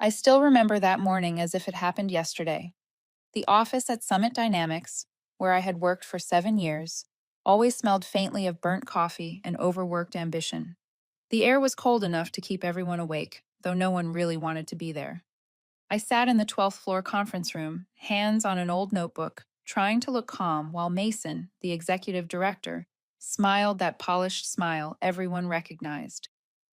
I still remember that morning as if it happened yesterday. The office at Summit Dynamics, where I had worked for 7 years, always smelled faintly of burnt coffee and overworked ambition. The air was cold enough to keep everyone awake, though no one really wanted to be there. I sat in the 12th floor conference room, hands on an old notebook, trying to look calm while Mason, the executive director, smiled that polished smile everyone recognized,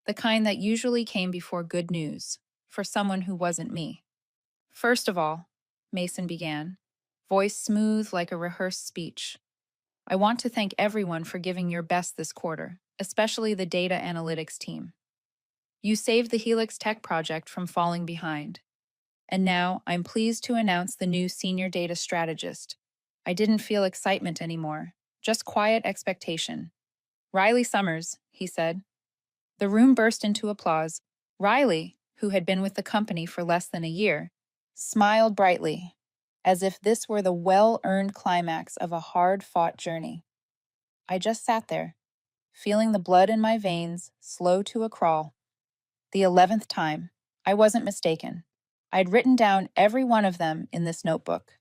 the kind that usually came before good news, for someone who wasn't me. First of all, Mason began, voice smooth like a rehearsed speech, I want to thank everyone for giving your best this quarter, especially the data analytics team. You saved the Helix Tech project from falling behind. And now I'm pleased to announce the new senior data strategist. I didn't feel excitement anymore, just quiet expectation. Riley Summers, he said. The room burst into applause. Riley, who had been with the company for less than a year, smiled brightly, as if this were the well-earned climax of a hard-fought journey. I just sat there, feeling the blood in my veins slow to a crawl. The 11th time. I wasn't mistaken. I'd written down every one of them in this notebook.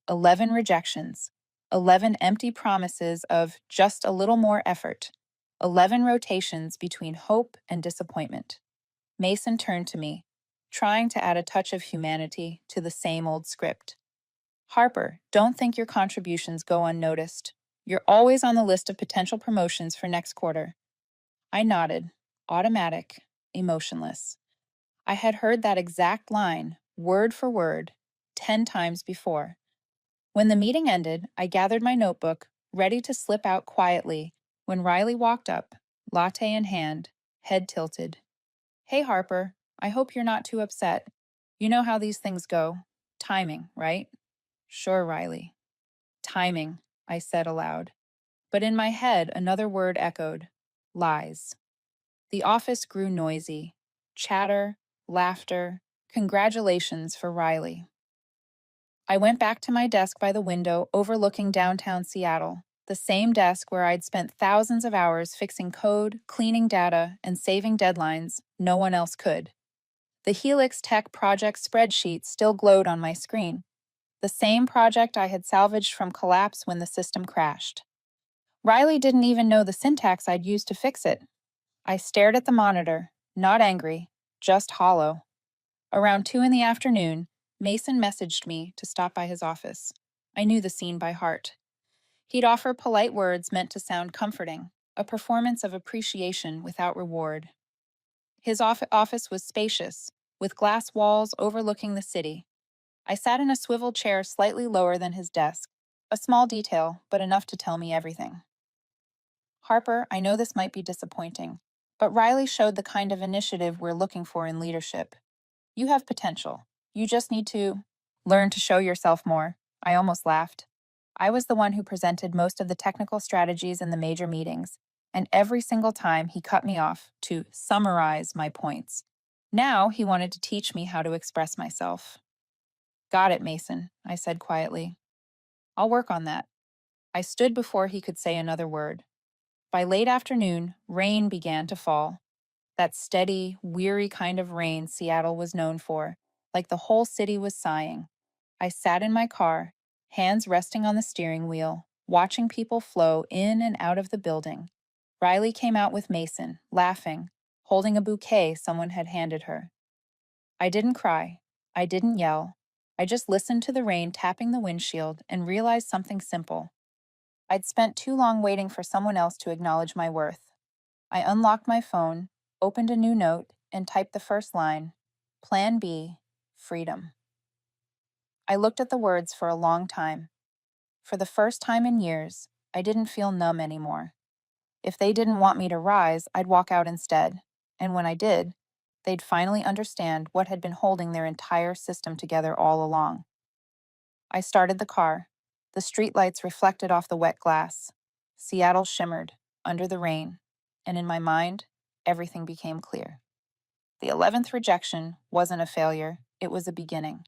11 rejections. 11 empty promises of just a little more effort. 11 rotations between hope and disappointment. Mason turned to me, trying to add a touch of humanity to the same old script. Harper, don't think your contributions go unnoticed. You're always on the list of potential promotions for next quarter. I nodded, automatic, emotionless. I had heard that exact line, word for word, 10 times before. When the meeting ended, I gathered my notebook, ready to slip out quietly, when Riley walked up, latte in hand, head tilted. Hey, Harper, I hope you're not too upset. You know how these things go. Timing, right? Sure, Riley. Timing, I said aloud. But in my head, another word echoed. Lies. The office grew noisy. Chatter, laughter, congratulations for Riley. I went back to my desk by the window overlooking downtown Seattle, the same desk where I'd spent thousands of hours fixing code, cleaning data, and saving deadlines no one else could. The Helix Tech project spreadsheet still glowed on my screen, the same project I had salvaged from collapse when the system crashed. Riley didn't even know the syntax I'd used to fix it. I stared at the monitor, not angry, just hollow. Around 2 in the afternoon, Mason messaged me to stop by his office. I knew the scene by heart. He'd offer polite words meant to sound comforting, a performance of appreciation without reward. His office was spacious, with glass walls overlooking the city. I sat in a swivel chair slightly lower than his desk, a small detail, but enough to tell me everything. Harper, I know this might be disappointing, but Riley showed the kind of initiative we're looking for in leadership. You have potential. You just need to learn to show yourself more. I almost laughed. I was the one who presented most of the technical strategies in the major meetings, and every single time he cut me off to summarize my points. Now he wanted to teach me how to express myself. Got it, Mason, I said quietly. I'll work on that. I stood before he could say another word. By late afternoon, rain began to fall. That steady, weary kind of rain Seattle was known for, like the whole city was sighing. I sat in my car, hands resting on the steering wheel, watching people flow in and out of the building. Riley came out with Mason, laughing, holding a bouquet someone had handed her. I didn't cry. I didn't yell. I just listened to the rain tapping the windshield and realized something simple. I'd spent too long waiting for someone else to acknowledge my worth. I unlocked my phone, opened a new note, and typed the first line, Plan B, freedom. I looked at the words for a long time. For the first time in years, I didn't feel numb anymore. If they didn't want me to rise, I'd walk out instead. And when I did, they'd finally understand what had been holding their entire system together all along. I started the car. The streetlights reflected off the wet glass. Seattle shimmered under the rain, and in my mind, everything became clear. The 11th rejection wasn't a failure, it was a beginning.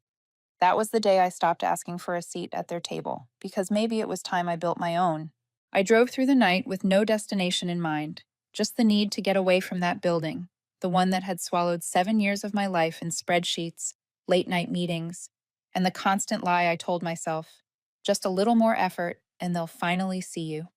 That was the day I stopped asking for a seat at their table, because maybe it was time I built my own. I drove through the night with no destination in mind, just the need to get away from that building, the one that had swallowed 7 years of my life in spreadsheets, late night meetings, and the constant lie I told myself, just a little more effort and they'll finally see you.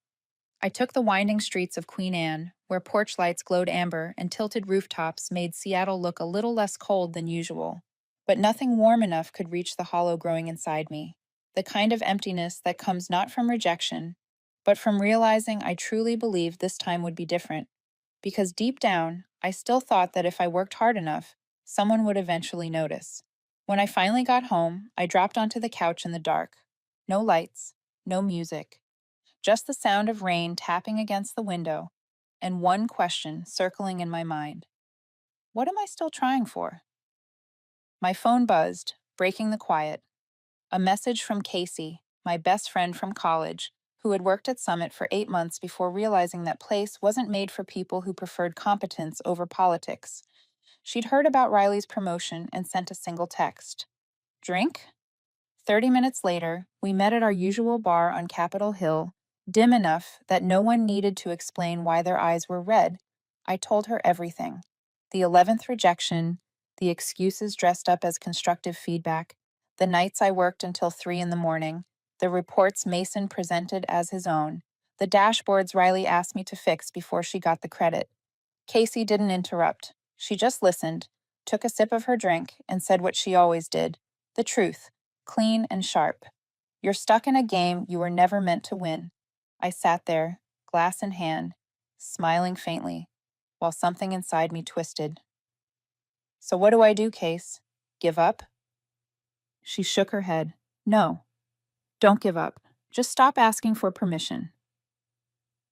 I took the winding streets of Queen Anne, where porch lights glowed amber and tilted rooftops made Seattle look a little less cold than usual. But nothing warm enough could reach the hollow growing inside me, the kind of emptiness that comes not from rejection, but from realizing I truly believed this time would be different. Because deep down, I still thought that if I worked hard enough, someone would eventually notice. When I finally got home, I dropped onto the couch in the dark. No lights, no music, just the sound of rain tapping against the window, and one question circling in my mind. What am I still trying for? My phone buzzed, breaking the quiet. A message from Casey, my best friend from college, who had worked at Summit for 8 months before realizing that place wasn't made for people who preferred competence over politics. She'd heard about Riley's promotion and sent a single text. Drink? 30 minutes later, we met at our usual bar on Capitol Hill, dim enough that no one needed to explain why their eyes were red. I told her everything. The 11th rejection, the excuses dressed up as constructive feedback, the nights I worked until 3 in the morning, the reports Mason presented as his own, the dashboards Riley asked me to fix before she got the credit. Casey didn't interrupt. She just listened, took a sip of her drink, and said what she always did. The truth, clean and sharp. You're stuck in a game you were never meant to win. I sat there, glass in hand, smiling faintly, while something inside me twisted. So what do I do, Case? Give up? She shook her head. No, don't give up. Just stop asking for permission.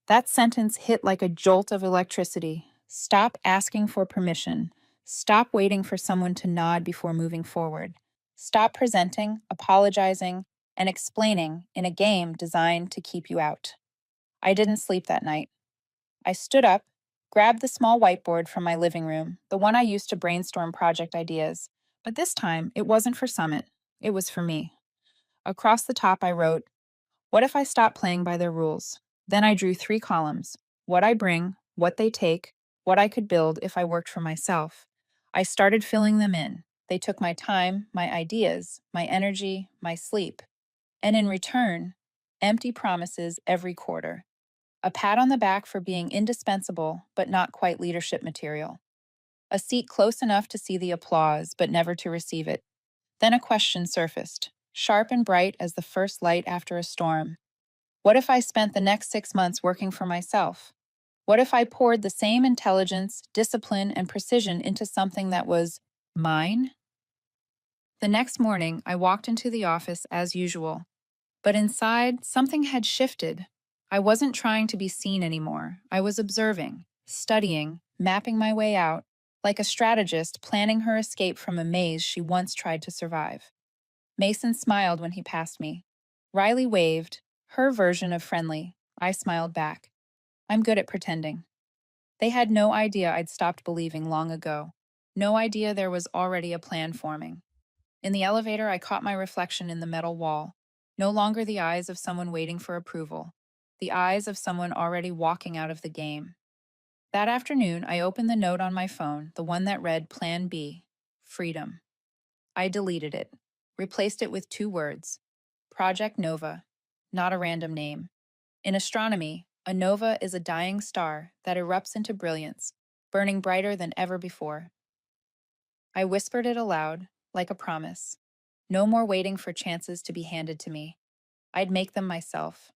That sentence hit like a jolt of electricity. Stop asking for permission. Stop waiting for someone to nod before moving forward. Stop presenting, apologizing, and explaining in a game designed to keep you out. I didn't sleep that night. I stood up, grabbed the small whiteboard from my living room, the one I used to brainstorm project ideas. But this time, it wasn't for Summit. It was for me. Across the top, I wrote, what if I stopped playing by their rules? Then I drew 3 columns: what I bring, what they take, what I could build if I worked for myself. I started filling them in. They took my time, my ideas, my energy, my sleep. And in return, empty promises every quarter. A pat on the back for being indispensable, but not quite leadership material. A seat close enough to see the applause, but never to receive it. Then a question surfaced, sharp and bright as the first light after a storm. What if I spent the next 6 months working for myself? What if I poured the same intelligence, discipline, and precision into something that was mine? The next morning, I walked into the office as usual. But inside, something had shifted. I wasn't trying to be seen anymore. I was observing, studying, mapping my way out, like a strategist planning her escape from a maze she once tried to survive. Mason smiled when he passed me. Riley waved, her version of friendly. I smiled back. I'm good at pretending. They had no idea I'd stopped believing long ago. No idea there was already a plan forming. In the elevator, I caught my reflection in the metal wall. No longer the eyes of someone waiting for approval. The eyes of someone already walking out of the game. That afternoon, I opened the note on my phone, the one that read Plan B, Freedom. I deleted it, replaced it with 2 words, Project Nova, not a random name. In astronomy, a nova is a dying star that erupts into brilliance, burning brighter than ever before. I whispered it aloud, like a promise. No more waiting for chances to be handed to me. I'd make them myself.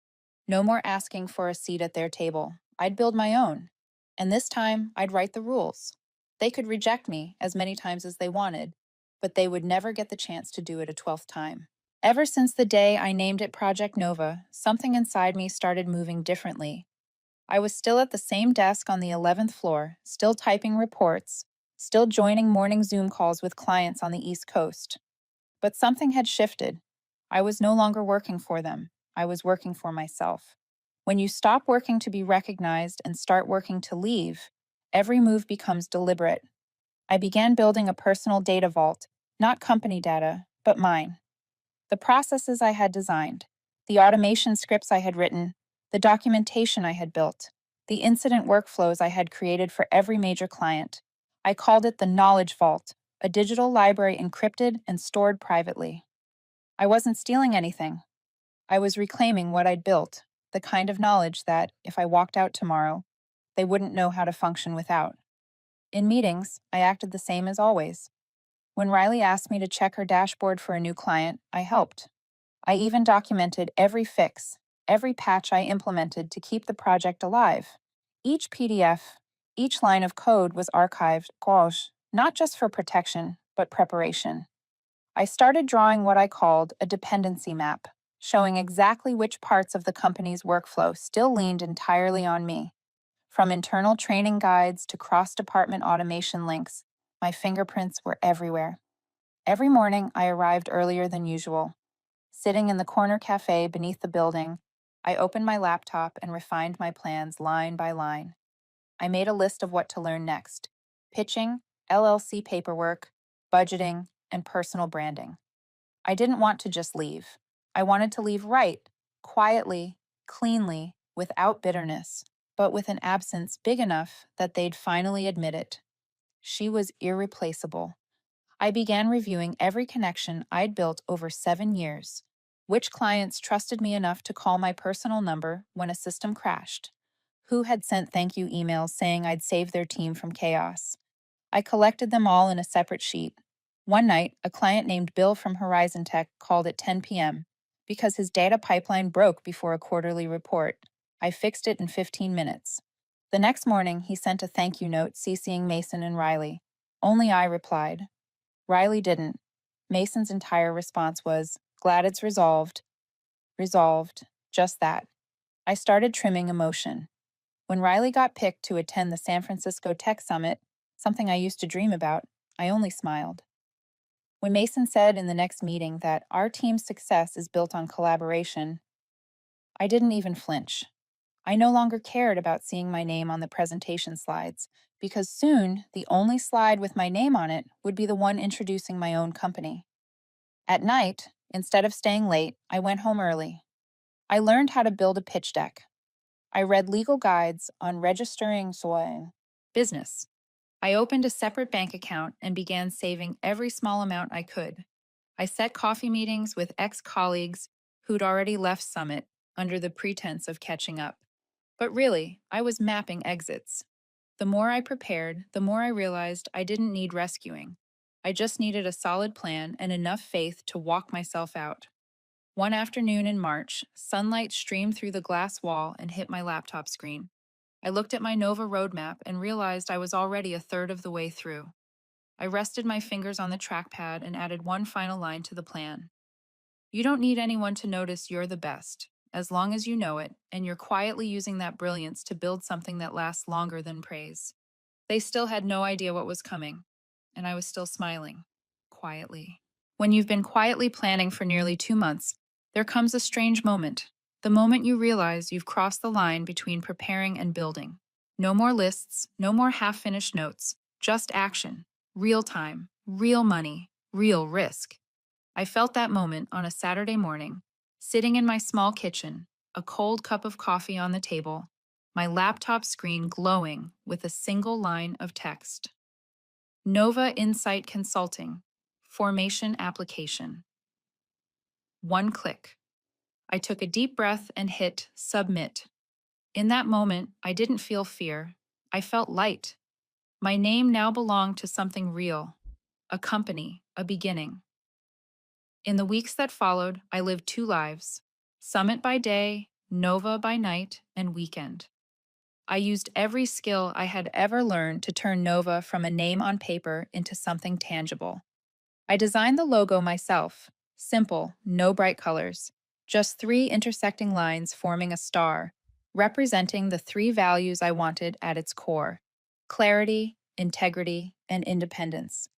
No more asking for a seat at their table. I'd build my own. And this time, I'd write the rules. They could reject me as many times as they wanted, but they would never get the chance to do it a 12th time. Ever since the day I named it Project Nova, something inside me started moving differently. I was still at the same desk on the 11th floor, still typing reports, still joining morning Zoom calls with clients on the East Coast. But something had shifted. I was no longer working for them. I was working for myself. When you stop working to be recognized and start working to leave, every move becomes deliberate. I began building a personal data vault, not company data, but mine. The processes I had designed, the automation scripts I had written, the documentation I had built, the incident workflows I had created for every major client. I called it the Knowledge Vault, a digital library encrypted and stored privately. I wasn't stealing anything. I was reclaiming what I'd built, the kind of knowledge that, if I walked out tomorrow, they wouldn't know how to function without. In meetings, I acted the same as always. When Riley asked me to check her dashboard for a new client, I helped. I even documented every fix, every patch I implemented to keep the project alive. Each PDF, each line of code was archived, gauche, not just for protection, but preparation. I started drawing what I called a dependency map, showing exactly which parts of the company's workflow still leaned entirely on me. From internal training guides to cross-department automation links, my fingerprints were everywhere. Every morning, I arrived earlier than usual. Sitting in the corner cafe beneath the building, I opened my laptop and refined my plans line by line. I made a list of what to learn next: pitching, LLC paperwork, budgeting, and personal branding. I didn't want to just leave. I wanted to leave right, quietly, cleanly, without bitterness, but with an absence big enough that they'd finally admit it. She was irreplaceable. I began reviewing every connection I'd built over 7 years. Which clients trusted me enough to call my personal number when a system crashed? Who had sent thank you emails saying I'd saved their team from chaos? I collected them all in a separate sheet. One night, a client named Bill from Horizon Tech called at 10 p.m. because his data pipeline broke before a quarterly report. I fixed it in 15 minutes. The next morning, he sent a thank you note CCing Mason and Riley. Only I replied. Riley didn't. Mason's entire response was, "Glad it's resolved." Resolved. Just that. I started trimming emotion. When Riley got picked to attend the San Francisco Tech Summit, something I used to dream about, I only smiled. When Mason said in the next meeting that our team's success is built on collaboration, I didn't even flinch. I no longer cared about seeing my name on the presentation slides, because soon the only slide with my name on it would be the one introducing my own company. At night, instead of staying late, I went home early. I learned how to build a pitch deck. I read legal guides on registering soy business. I opened a separate bank account and began saving every small amount I could. I set coffee meetings with ex-colleagues who'd already left Summit under the pretense of catching up. But really, I was mapping exits. The more I prepared, the more I realized I didn't need rescuing. I just needed a solid plan and enough faith to walk myself out. One afternoon in March, sunlight streamed through the glass wall and hit my laptop screen. I looked at my Nova roadmap and realized I was already a third of the way through. I rested my fingers on the trackpad and added one final line to the plan. You don't need anyone to notice you're the best, as long as you know it and you're quietly using that brilliance to build something that lasts longer than praise. They still had no idea what was coming, and I was still smiling, quietly. When you've been quietly planning for nearly 2 months, there comes a strange moment. The moment you realize you've crossed the line between preparing and building. No more lists, no more half-finished notes, just action, real time, real money, real risk. I felt that moment on a Saturday morning, sitting in my small kitchen, a cold cup of coffee on the table, my laptop screen glowing with a single line of text. Nova Insight Consulting, Formation Application. One click. I took a deep breath and hit submit. In that moment, I didn't feel fear. I felt light. My name now belonged to something real, a company, a beginning. In the weeks that followed, I lived two lives: Summit by day, Nova by night, and weekend. I used every skill I had ever learned to turn Nova from a name on paper into something tangible. I designed the logo myself, simple, no bright colors, just three intersecting lines forming a star, representing the three values I wanted at its core: clarity, integrity, and independence.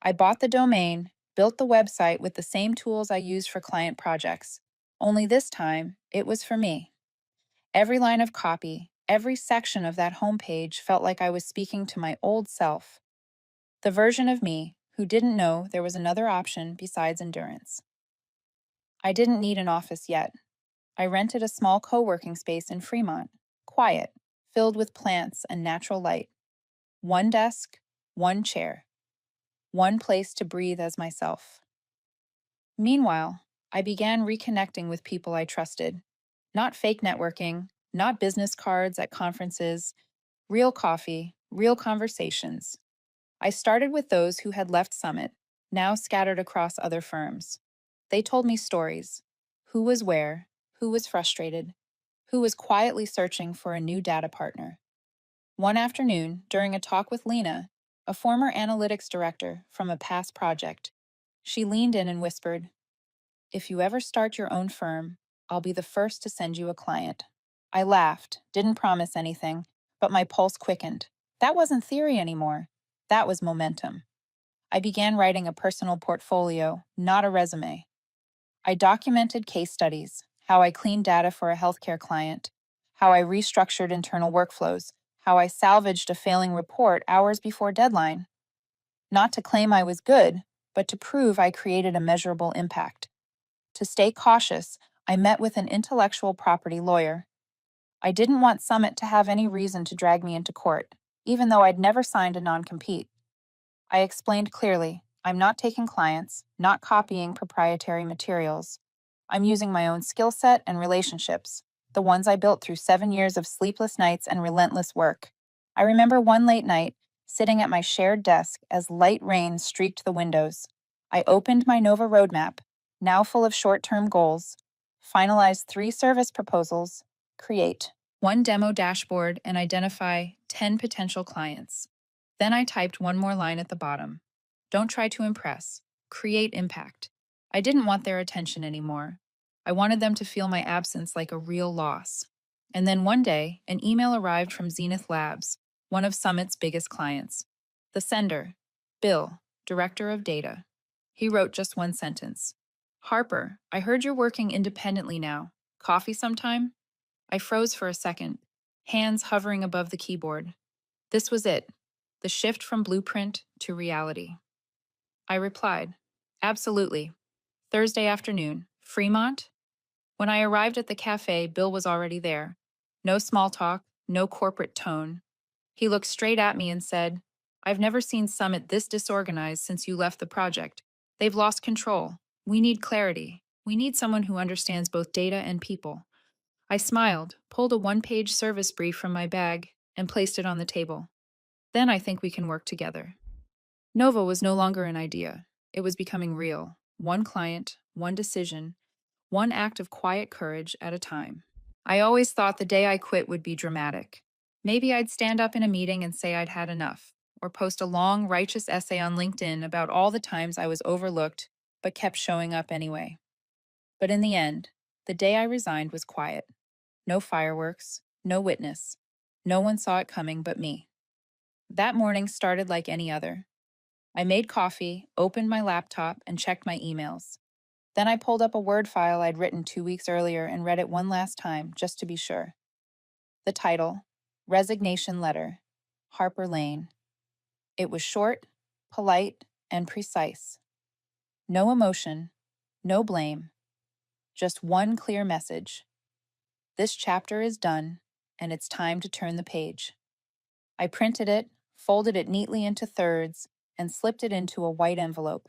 I bought the domain, built the website with the same tools I used for client projects, only this time it was for me. Every line of copy, every section of that homepage felt like I was speaking to my old self, the version of me who didn't know there was another option besides endurance. I didn't need an office yet. I rented a small co-working space in Fremont, quiet, filled with plants and natural light. One desk, one chair, one place to breathe as myself. Meanwhile, I began reconnecting with people I trusted. Not fake networking, not business cards at conferences, real coffee, real conversations. I started with those who had left Summit, now scattered across other firms. They told me stories: who was where, who was frustrated, who was quietly searching for a new data partner. One afternoon, during a talk with Lena, a former analytics director from a past project, she leaned in and whispered, "If you ever start your own firm, I'll be the first to send you a client." I laughed, didn't promise anything, but my pulse quickened. That wasn't theory anymore. That was momentum. I began writing a personal portfolio, not a resume. I documented case studies, how I cleaned data for a healthcare client, how I restructured internal workflows, how I salvaged a failing report hours before deadline. Not to claim I was good, but to prove I created a measurable impact. To stay cautious, I met with an intellectual property lawyer. I didn't want Summit to have any reason to drag me into court, even though I'd never signed a non-compete. I explained clearly, I'm not taking clients, not copying proprietary materials. I'm using my own skill set and relationships, the ones I built through 7 years of sleepless nights and relentless work. I remember one late night, sitting at my shared desk as light rain streaked the windows. I opened my Nova roadmap, now full of short-term goals, finalized 3 service proposals, create one demo dashboard, and identify 10 potential clients. Then I typed one more line at the bottom. Don't try to impress. Create impact. I didn't want their attention anymore. I wanted them to feel my absence like a real loss. And then one day, an email arrived from Zenith Labs, one of Summit's biggest clients. The sender, Bill, Director of Data. He wrote just one sentence. "Harper, I heard you're working independently now. Coffee sometime?" I froze for a second, hands hovering above the keyboard. This was it, the shift from blueprint to reality. I replied, "Absolutely. Thursday afternoon. Fremont?" When I arrived at the cafe, Bill was already there. No small talk, no corporate tone. He looked straight at me and said, "I've never seen Summit this disorganized since you left the project. They've lost control. We need clarity. We need someone who understands both data and people." I smiled, pulled a one-page service brief from my bag, and placed it on the table. "Then I think we can work together." Nova was no longer an idea. It was becoming real. One client, one decision, one act of quiet courage at a time. I always thought the day I quit would be dramatic. Maybe I'd stand up in a meeting and say I'd had enough, or post a long, righteous essay on LinkedIn about all the times I was overlooked but kept showing up anyway. But in the end, the day I resigned was quiet. No fireworks, no witness. No one saw it coming but me. That morning started like any other. I made coffee, opened my laptop, and checked my emails. Then I pulled up a Word file I'd written 2 weeks earlier and read it one last time, just to be sure. The title, Resignation Letter, Harper Lane. It was short, polite, and precise. No emotion, no blame, just one clear message. This chapter is done, and it's time to turn the page. I printed it, folded it neatly into thirds, and slipped it into a white envelope.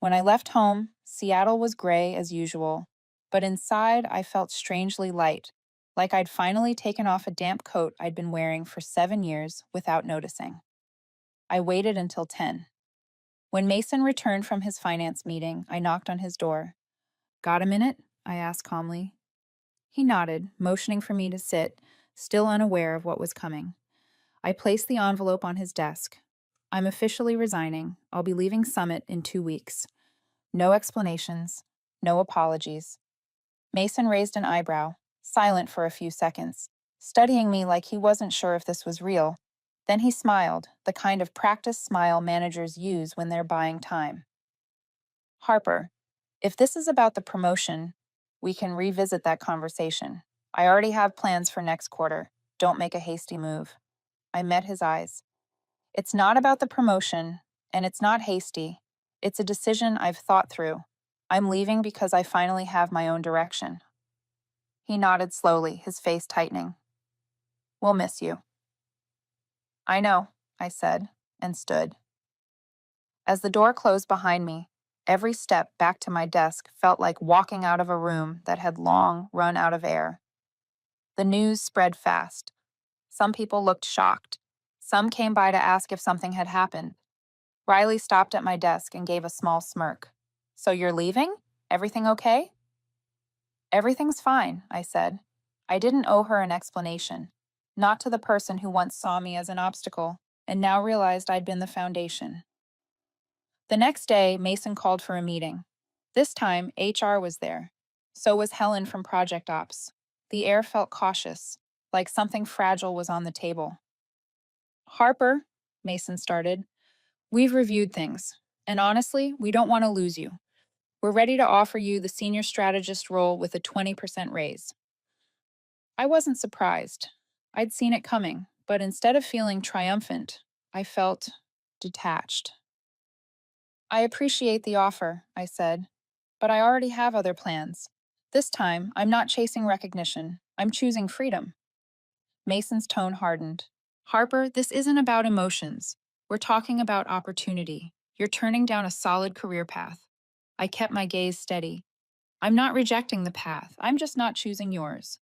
When I left home, Seattle was gray as usual, but inside I felt strangely light, like I'd finally taken off a damp coat I'd been wearing for 7 years without noticing. I waited until 10. When Mason returned from his finance meeting, I knocked on his door. "Got a minute?" I asked calmly. He nodded, motioning for me to sit, still unaware of what was coming. I placed the envelope on his desk. "I'm officially resigning. I'll be leaving Summit in 2 weeks." No explanations, no apologies. Mason raised an eyebrow, silent for a few seconds, studying me like he wasn't sure if this was real. Then he smiled, the kind of practiced smile managers use when they're buying time. "Harper, if this is about the promotion, we can revisit that conversation. I already have plans for next quarter. Don't make a hasty move." I met his eyes. "It's not about the promotion, and it's not hasty. It's a decision I've thought through. I'm leaving because I finally have my own direction." He nodded slowly, his face tightening. "We'll miss you." "I know," I said, and stood. As the door closed behind me, every step back to my desk felt like walking out of a room that had long run out of air. The news spread fast. Some people looked shocked. Some came by to ask if something had happened. Riley stopped at my desk and gave a small smirk. "So you're leaving? Everything okay?" "Everything's fine," I said. I didn't owe her an explanation. Not to the person who once saw me as an obstacle and now realized I'd been the foundation. The next day, Mason called for a meeting. This time, HR was there. So was Helen from Project Ops. The air felt cautious, like something fragile was on the table. "Harper," Mason started, "we've reviewed things, and honestly, we don't want to lose you. We're ready to offer you the senior strategist role with a 20% raise." I wasn't surprised. I'd seen it coming, but instead of feeling triumphant, I felt detached. "I appreciate the offer," I said, "but I already have other plans. This time, I'm not chasing recognition. I'm choosing freedom." Mason's tone hardened. "Harper, this isn't about emotions. We're talking about opportunity. You're turning down a solid career path." I kept my gaze steady. "I'm not rejecting the path. I'm just not choosing yours."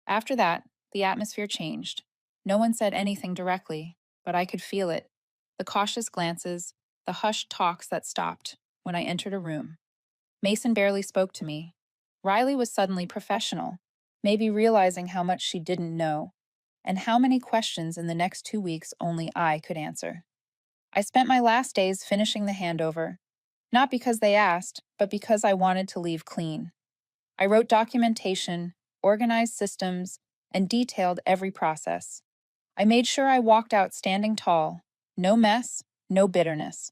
After that, the atmosphere changed. No one said anything directly, but I could feel it. The cautious glances, the hushed talks that stopped when I entered a room. Mason barely spoke to me. Riley was suddenly professional, maybe realizing how much she didn't know, and how many questions in the next 2 weeks only I could answer. I spent my last days finishing the handover, not because they asked, but because I wanted to leave clean. I wrote documentation, organized systems, and detailed every process. I made sure I walked out standing tall, no mess, no bitterness.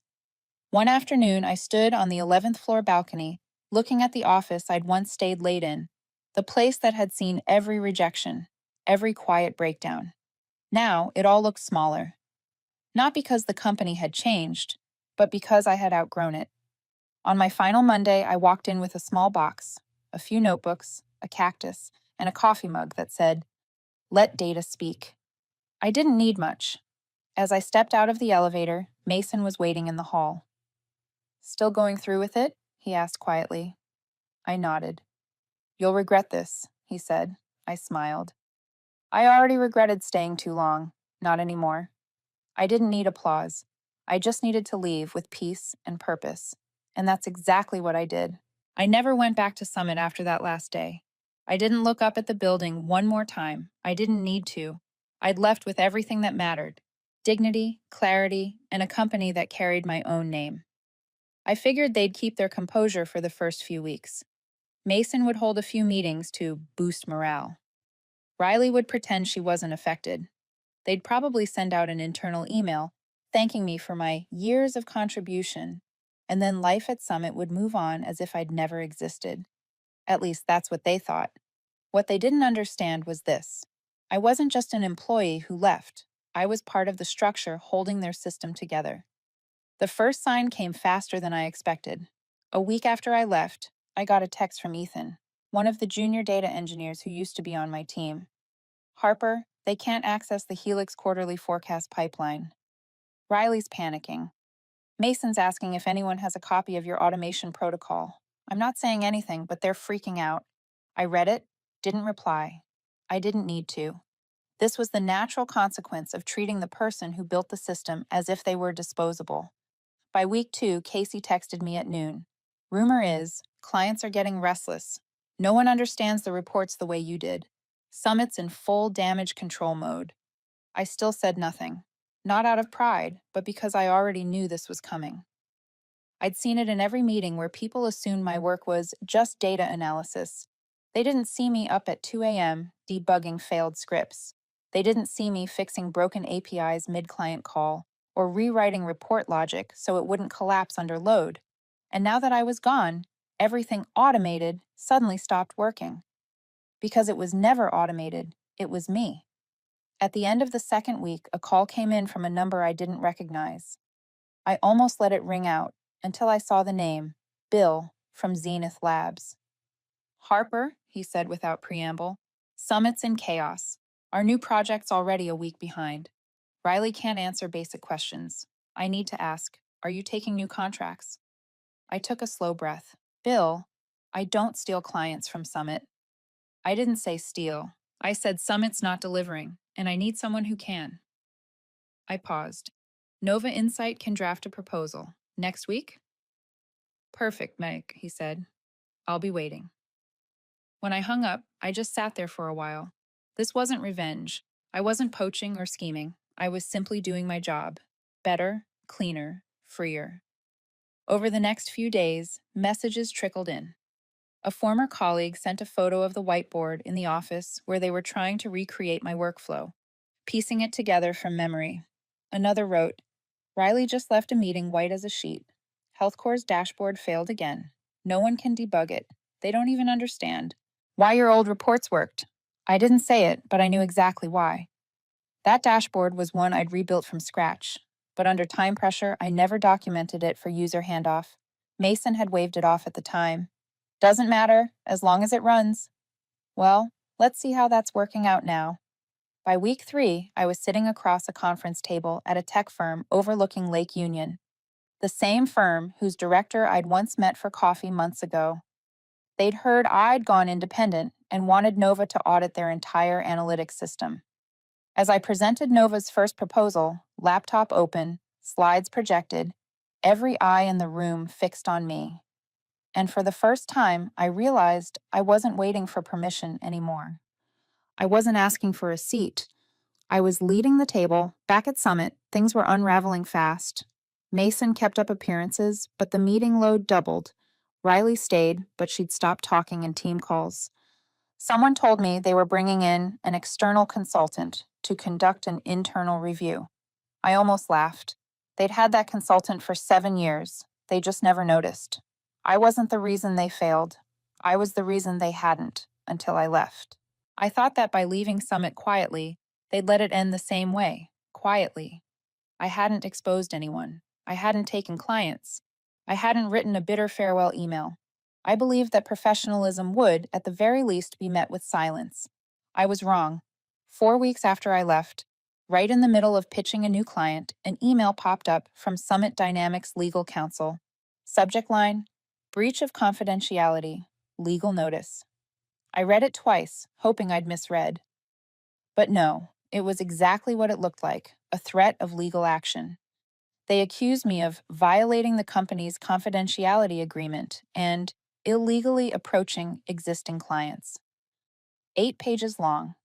One afternoon, I stood on the 11th floor balcony, looking at the office I'd once stayed late in, the place that had seen every rejection, every quiet breakdown. Now, it all looked smaller. Not because the company had changed, but because I had outgrown it. On my final Monday, I walked in with a small box, a few notebooks, a cactus, and a coffee mug that said, "Let data speak." I didn't need much. As I stepped out of the elevator, Mason was waiting in the hall. "Still going through with it?" he asked quietly. I nodded. "You'll regret this," he said. I smiled. I already regretted staying too long. Not anymore. I didn't need applause. I just needed to leave with peace and purpose. And that's exactly what I did. I never went back to Summit after that last day. I didn't look up at the building one more time. I didn't need to. I'd left with everything that mattered: dignity, clarity, and a company that carried my own name. I figured they'd keep their composure for the first few weeks. Mason would hold a few meetings to boost morale. Riley would pretend she wasn't affected. They'd probably send out an internal email thanking me for my years of contribution, and then life at Summit would move on as if I'd never existed. At least that's what they thought. What they didn't understand was this: I wasn't just an employee who left. I was part of the structure holding their system together. The first sign came faster than I expected. A week after I left, I got a text from Ethan, one of the junior data engineers who used to be on my team. "Harper, they can't access the Helix quarterly forecast pipeline." Riley's panicking. Mason's asking if anyone has a copy of your automation protocol. I'm not saying anything, but they're freaking out. I read it, didn't reply. I didn't need to. This was the natural consequence of treating the person who built the system as if they were disposable. By week 2, Casey texted me at noon. "Rumor is, clients are getting restless. No one understands the reports the way you did. Summit's in full damage control mode." I still said nothing. Not out of pride, but because I already knew this was coming. I'd seen it in every meeting where people assumed my work was just data analysis. They didn't see me up at 2 a.m. debugging failed scripts. They didn't see me fixing broken APIs mid-client call or rewriting report logic so it wouldn't collapse under load. And now that I was gone, everything automated suddenly stopped working. Because it was never automated, it was me. At the end of the second week, a call came in from a number I didn't recognize. I almost let it ring out until I saw the name, Bill, from Zenith Labs. "Harper," he said without preamble, "Summit's in chaos. Our new project's already a week behind. Riley can't answer basic questions. I need to ask, are you taking new contracts? I took a slow breath. Bill, I don't steal clients from Summit. I didn't say steal. I said Summit's not delivering, and I need someone who can. I paused. Nova Insight can draft a proposal. Next week? Perfect, Meg, he said. I'll be waiting. When I hung up, I just sat there for a while. This wasn't revenge. I wasn't poaching or scheming. I was simply doing my job. Better, cleaner, freer. Over the next few days, messages trickled in. A former colleague sent a photo of the whiteboard in the office where they were trying to recreate my workflow, piecing it together from memory. Another wrote, Riley just left a meeting white as a sheet. HealthCore's dashboard failed again. No one can debug it. They don't even understand why your old reports worked. I didn't say it, but I knew exactly why. That dashboard was one I'd rebuilt from scratch, but under time pressure, I never documented it for user handoff. Mason had waved it off at the time. Doesn't matter, as long as it runs. Well, let's see how that's working out now. By week 3, I was sitting across a conference table at a tech firm overlooking Lake Union, the same firm whose director I'd once met for coffee months ago. They'd heard I'd gone independent and wanted Nova to audit their entire analytics system. As I presented Nova's first proposal, laptop open, slides projected, every eye in the room fixed on me. And for the first time, I realized I wasn't waiting for permission anymore. I wasn't asking for a seat. I was leading the table. Back at Summit, things were unraveling fast. Mason kept up appearances, but the meeting load doubled. Riley stayed, but she'd stopped talking in team calls. Someone told me they were bringing in an external consultant to conduct an internal review. I almost laughed. They'd had that consultant for 7 years. They just never noticed. I wasn't the reason they failed. I was the reason they hadn't, until I left. I thought that by leaving Summit quietly, they'd let it end the same way, quietly. I hadn't exposed anyone. I hadn't taken clients. I hadn't written a bitter farewell email. I believed that professionalism would, at the very least, be met with silence. I was wrong. 4 weeks after I left, right in the middle of pitching a new client, an email popped up from Summit Dynamics legal counsel. Subject line, breach of confidentiality, legal notice. I read it twice, hoping I'd misread. But no, it was exactly what it looked like, a threat of legal action. They accused me of violating the company's confidentiality agreement and illegally approaching existing clients. 8 pages long.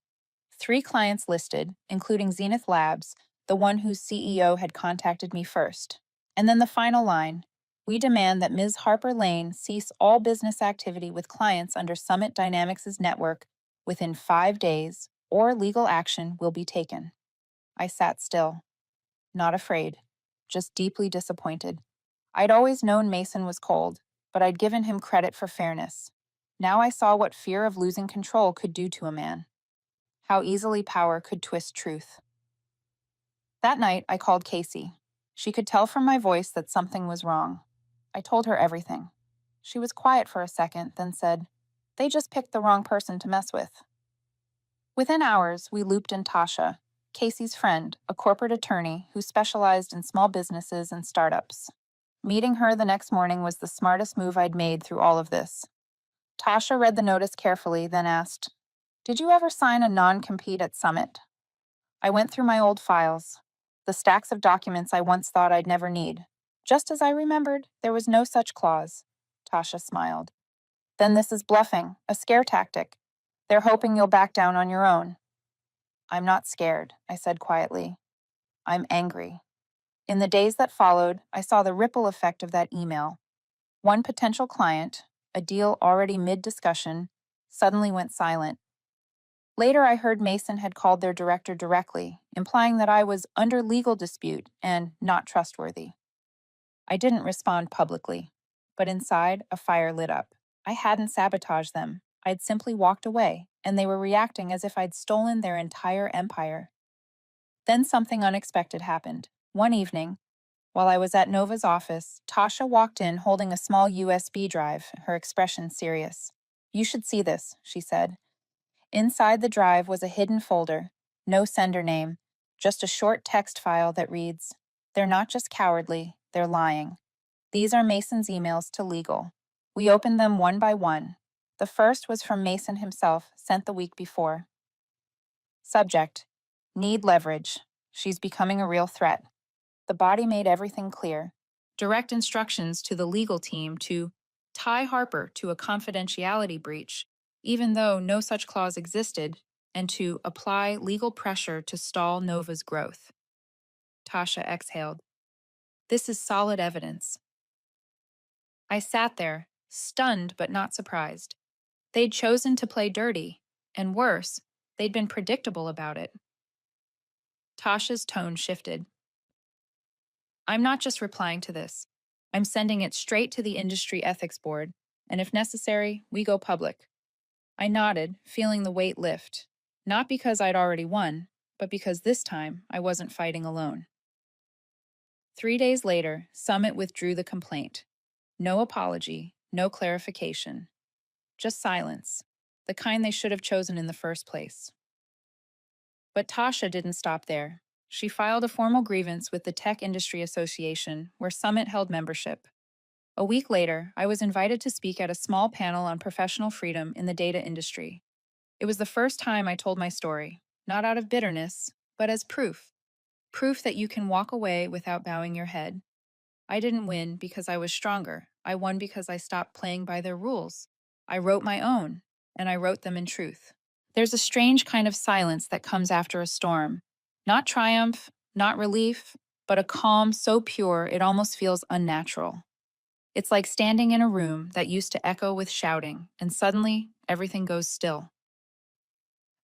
3 clients listed, including Zenith Labs, the one whose CEO had contacted me first. And then the final line, we demand that Ms. Harper Lane cease all business activity with clients under Summit Dynamics' network within 5 days, or legal action will be taken. I sat still, not afraid, just deeply disappointed. I'd always known Mason was cold, but I'd given him credit for fairness. Now I saw what fear of losing control could do to a man, how easily power could twist truth. That night, I called Casey. She could tell from my voice that something was wrong. I told her everything. She was quiet for a second, then said, "They just picked the wrong person to mess with." Within hours, we looped in Tasha, Casey's friend, a corporate attorney who specialized in small businesses and startups. Meeting her the next morning was the smartest move I'd made through all of this. Tasha read the notice carefully, then asked, "Did you ever sign a non-compete at Summit?" I went through my old files, the stacks of documents I once thought I'd never need. Just as I remembered, there was no such clause. Tasha smiled. "Then this is bluffing, a scare tactic. They're hoping you'll back down on your own." "I'm not scared," I said quietly. "I'm angry." In the days that followed, I saw the ripple effect of that email. One potential client, a deal already mid-discussion, suddenly went silent. Later, I heard Mason had called their director directly, implying that I was under legal dispute and not trustworthy. I didn't respond publicly, but inside, a fire lit up. I hadn't sabotaged them. I'd simply walked away, and they were reacting as if I'd stolen their entire empire. Then something unexpected happened. One evening, while I was at Nova's office, Tasha walked in holding a small USB drive, her expression serious. "You should see this," she said. Inside the drive was a hidden folder, no sender name, just a short text file that reads, They're not just cowardly, they're lying. These are Mason's emails to legal. We opened them one by one. The first was from Mason himself, sent the week before. Subject: Need leverage. She's becoming a real threat. The body made everything clear. Direct instructions to the legal team to tie Harper to a confidentiality breach, even though no such clause existed, and to apply legal pressure to stall Nova's growth. Tasha exhaled. This is solid evidence. I sat there, stunned but not surprised. They'd chosen to play dirty, and worse, they'd been predictable about it. Tasha's tone shifted. I'm not just replying to this. I'm sending it straight to the Industry Ethics Board, and if necessary, we go public. I nodded, feeling the weight lift, not because I'd already won, but because this time I wasn't fighting alone. 3 days later, Summit withdrew the complaint. No apology, no clarification. Just silence, the kind they should have chosen in the first place. But Tasha didn't stop there. She filed a formal grievance with the Tech Industry Association, where Summit held membership. A week later, I was invited to speak at a small panel on professional freedom in the data industry. It was the first time I told my story, not out of bitterness, but as proof. Proof that you can walk away without bowing your head. I didn't win because I was stronger. I won because I stopped playing by their rules. I wrote my own, and I wrote them in truth. There's a strange kind of silence that comes after a storm. Not triumph, not relief, but a calm so pure it almost feels unnatural. It's like standing in a room that used to echo with shouting, and suddenly everything goes still.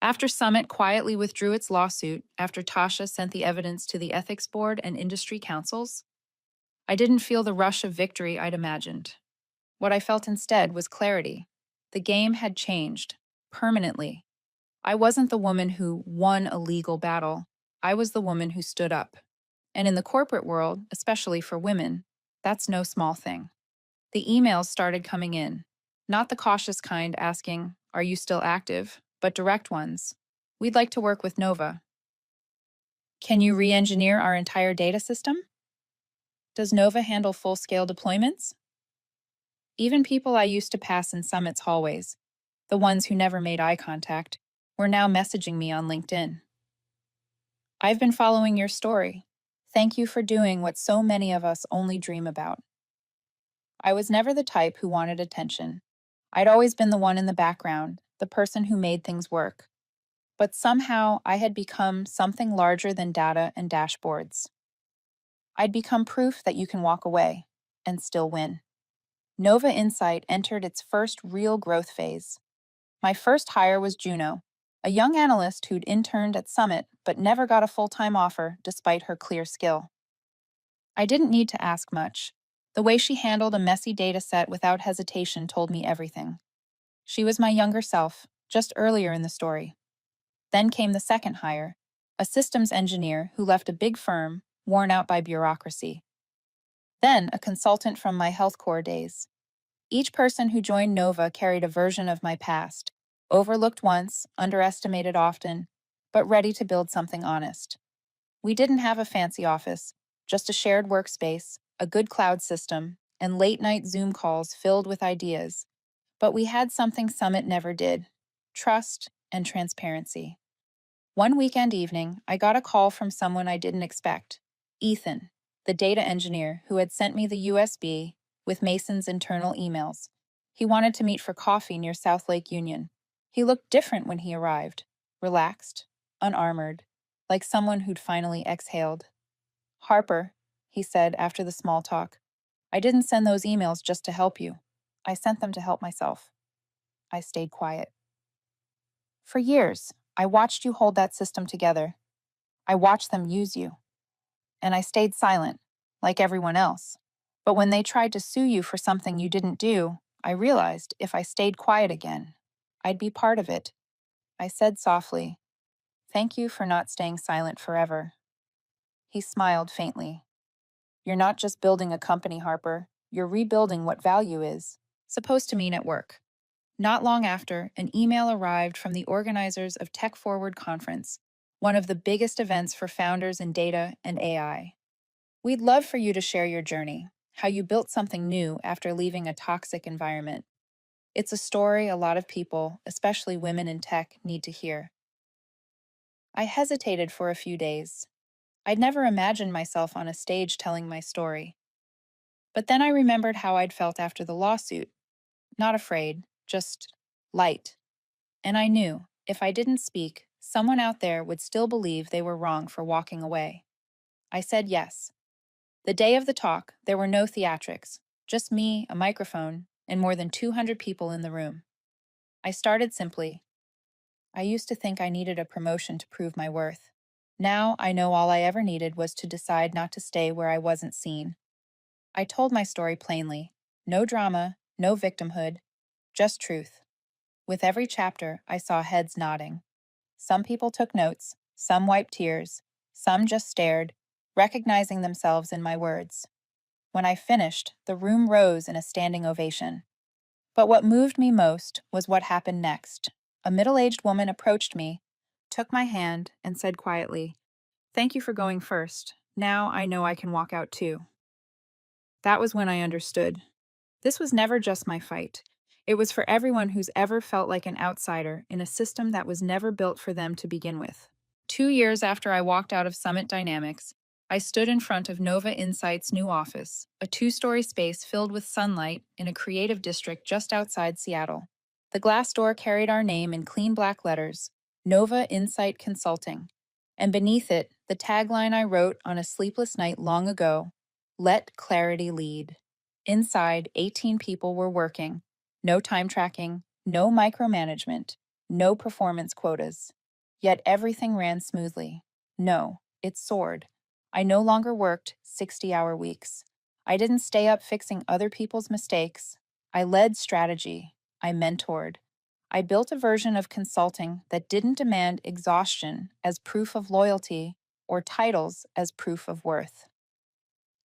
After Summit quietly withdrew its lawsuit after Tasha sent the evidence to the ethics board and industry councils, I didn't feel the rush of victory I'd imagined. What I felt instead was clarity. The game had changed, permanently. I wasn't the woman who won a legal battle. I was the woman who stood up. And in the corporate world, especially for women, that's no small thing. The emails started coming in. Not the cautious kind asking, "Are you still active?" but direct ones. "We'd like to work with Nova. Can you re-engineer our entire data system? Does Nova handle full-scale deployments?" Even people I used to pass in Summit's hallways, the ones who never made eye contact, were now messaging me on LinkedIn. "I've been following your story. Thank you for doing what so many of us only dream about." I was never the type who wanted attention. I'd always been the one in the background, the person who made things work. But somehow I had become something larger than data and dashboards. I'd become proof that you can walk away and still win. Nova Insight entered its first real growth phase. My first hire was Juno, a young analyst who'd interned at Summit but never got a full-time offer despite her clear skill. I didn't need to ask much. The way she handled a messy data set without hesitation told me everything. She was my younger self, just earlier in the story. Then came the second hire, a systems engineer who left a big firm, worn out by bureaucracy. Then a consultant from my healthcare days. Each person who joined Nova carried a version of my past, overlooked once, underestimated often, but ready to build something honest. We didn't have a fancy office, just a shared workspace, a good cloud system, and late-night Zoom calls filled with ideas. But we had something Summit never did: trust and transparency. One weekend evening, I got a call from someone I didn't expect: Ethan, the data engineer who had sent me the USB with Mason's internal emails. He wanted to meet for coffee near South Lake Union. He looked different when he arrived: relaxed, unarmored, like someone who'd finally exhaled. "Harper," he said after the small talk, "I didn't send those emails just to help you. I sent them to help myself." I stayed quiet. "For years, I watched you hold that system together. I watched them use you. And I stayed silent, like everyone else. But when they tried to sue you for something you didn't do, I realized if I stayed quiet again, I'd be part of it." I said softly, "Thank you for not staying silent forever." He smiled faintly. "You're not just building a company, Harper. You're rebuilding what value is supposed to mean at work." Not long after, an email arrived from the organizers of Tech Forward Conference, one of the biggest events for founders in data and AI. We'd love for you to share your journey, how you built something new after leaving a toxic environment. It's a story a lot of people, especially women in tech, need to hear. I hesitated for a few days. I'd never imagined myself on a stage telling my story. But then I remembered how I'd felt after the lawsuit. Not afraid, just light. And I knew, if I didn't speak, someone out there would still believe they were wrong for walking away. I said yes. The day of the talk, there were no theatrics, just me, a microphone, and more than 200 people in the room. I started simply. I used to think I needed a promotion to prove my worth. Now I know all I ever needed was to decide not to stay where I wasn't seen. I told my story plainly. No drama, no victimhood, just truth. With every chapter, I saw heads nodding. Some people took notes, some wiped tears, some just stared, recognizing themselves in my words. When I finished, the room rose in a standing ovation. But what moved me most was what happened next. A middle-aged woman approached me, took my hand, and said quietly, "Thank you for going first. Now I know I can walk out too." That was when I understood. This was never just my fight. It was for everyone who's ever felt like an outsider in a system that was never built for them to begin with. 2 years after I walked out of Summit Dynamics, I stood in front of Nova Insight's new office, a two-story space filled with sunlight in a creative district just outside Seattle. The glass door carried our name in clean black letters, Nova Insight Consulting, and beneath it, the tagline I wrote on a sleepless night long ago, "Let clarity lead." Inside, 18 people were working. No time tracking, no micromanagement, no performance quotas. Yet everything ran smoothly. No, it soared. I no longer worked 60-hour weeks. I didn't stay up fixing other people's mistakes. I led strategy. I mentored. I built a version of consulting that didn't demand exhaustion as proof of loyalty or titles as proof of worth.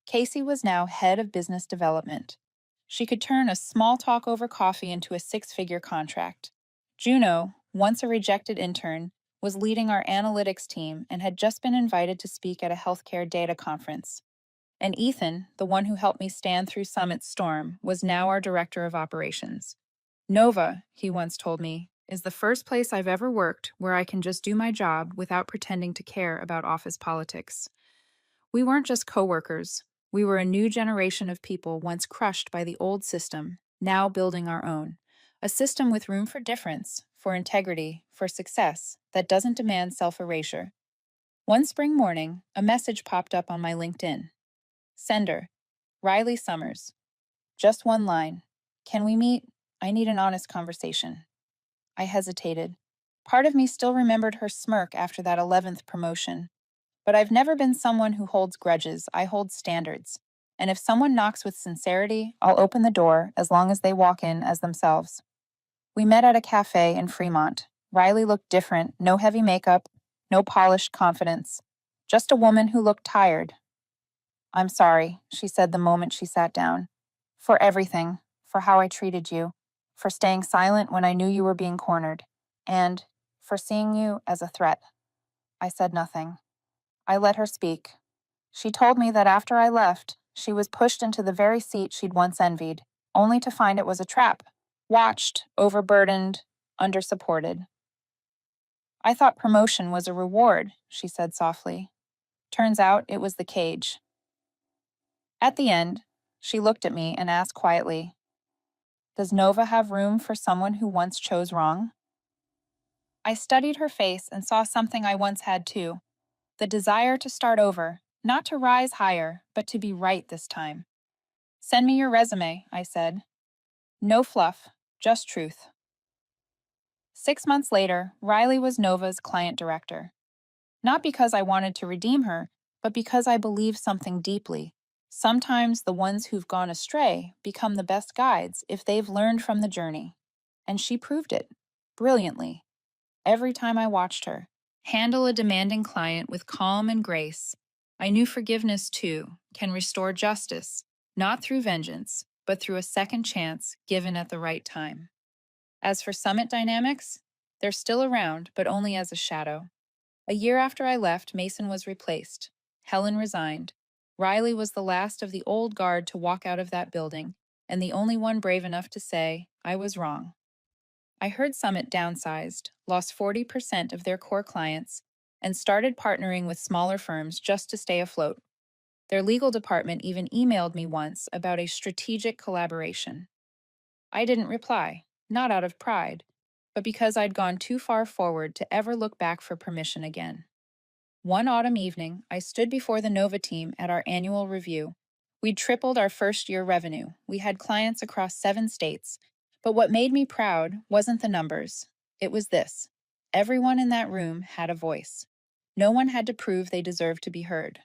Casey was now head of business development. She could turn a small talk over coffee into a six-figure contract. Juno, once a rejected intern, was leading our analytics team and had just been invited to speak at a healthcare data conference. And Ethan, the one who helped me stand through Summit's storm, was now our director of operations. Nova, he once told me, is the first place I've ever worked where I can just do my job without pretending to care about office politics. We weren't just coworkers. We were a new generation of people once crushed by the old system, now building our own. A system with room for difference, for integrity, for success, that doesn't demand self-erasure. One spring morning, a message popped up on my LinkedIn. Sender, Riley Summers. Just one line. Can we meet? I need an honest conversation. I hesitated. Part of me still remembered her smirk after that 11th promotion. But I've never been someone who holds grudges. I hold standards. And if someone knocks with sincerity, I'll open the door as long as they walk in as themselves. We met at a cafe in Fremont. Riley looked different, no heavy makeup, no polished confidence. Just a woman who looked tired. "I'm sorry," she said the moment she sat down. "For everything, for how I treated you, for staying silent when I knew you were being cornered, and for seeing you as a threat." I said nothing. I let her speak. She told me that after I left, she was pushed into the very seat she'd once envied, only to find it was a trap. Watched, overburdened, undersupported. "I thought promotion was a reward," she said softly. "Turns out it was the cage." At the end, she looked at me and asked quietly, "Does Nova have room for someone who once chose wrong?" I studied her face and saw something I once had too, the desire to start over, not to rise higher, but to be right this time. "Send me your resume," I said. "No fluff, just truth." 6 months later, Riley was Nova's client director. Not because I wanted to redeem her, but because I believe something deeply. Sometimes the ones who've gone astray become the best guides if they've learned from the journey. And she proved it, brilliantly, every time I watched her. Handle a demanding client with calm and grace. I knew forgiveness, too, can restore justice, not through vengeance, but through a second chance given at the right time. As for Summit Dynamics, they're still around, but only as a shadow. A year after I left, Mason was replaced. Helen resigned. Riley was the last of the old guard to walk out of that building, and the only one brave enough to say, I was wrong. I heard Summit downsized, lost 40% of their core clients, and started partnering with smaller firms just to stay afloat. Their legal department even emailed me once about a strategic collaboration. I didn't reply, not out of pride, but because I'd gone too far forward to ever look back for permission again. One autumn evening, I stood before the Nova team at our annual review. We'd tripled our first year revenue. We had clients across 7 states. But what made me proud wasn't the numbers. It was this. Everyone in that room had a voice. No one had to prove they deserved to be heard.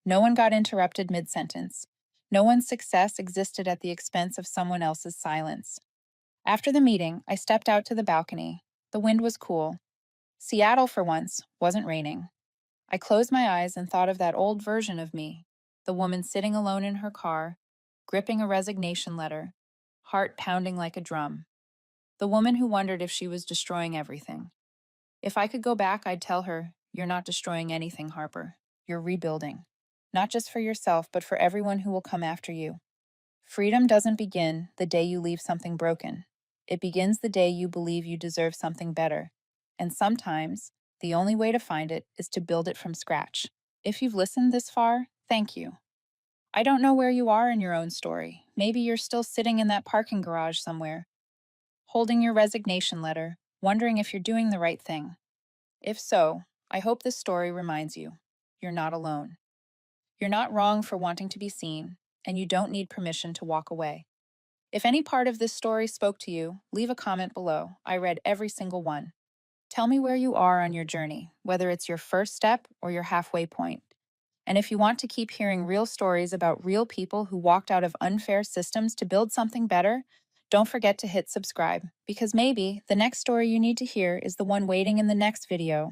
No one got interrupted mid-sentence. No one's success existed at the expense of someone else's silence. After the meeting, I stepped out to the balcony. The wind was cool. Seattle, for once, wasn't raining. I closed my eyes and thought of that old version of me, the woman sitting alone in her car, gripping a resignation letter, heart pounding like a drum. The woman who wondered if she was destroying everything. If I could go back, I'd tell her, you're not destroying anything, Harper. You're rebuilding. Not just for yourself, but for everyone who will come after you. Freedom doesn't begin the day you leave something broken. It begins the day you believe you deserve something better. And sometimes, the only way to find it is to build it from scratch. If you've listened this far, thank you. I don't know where you are in your own story. Maybe you're still sitting in that parking garage somewhere, holding your resignation letter, wondering if you're doing the right thing. If so, I hope this story reminds you, you're not alone. You're not wrong for wanting to be seen, and you don't need permission to walk away. If any part of this story spoke to you, leave a comment below. I read every single one. Tell me where you are on your journey, whether it's your first step or your halfway point. And if you want to keep hearing real stories about real people who walked out of unfair systems to build something better, don't forget to hit subscribe, because maybe the next story you need to hear is the one waiting in the next video.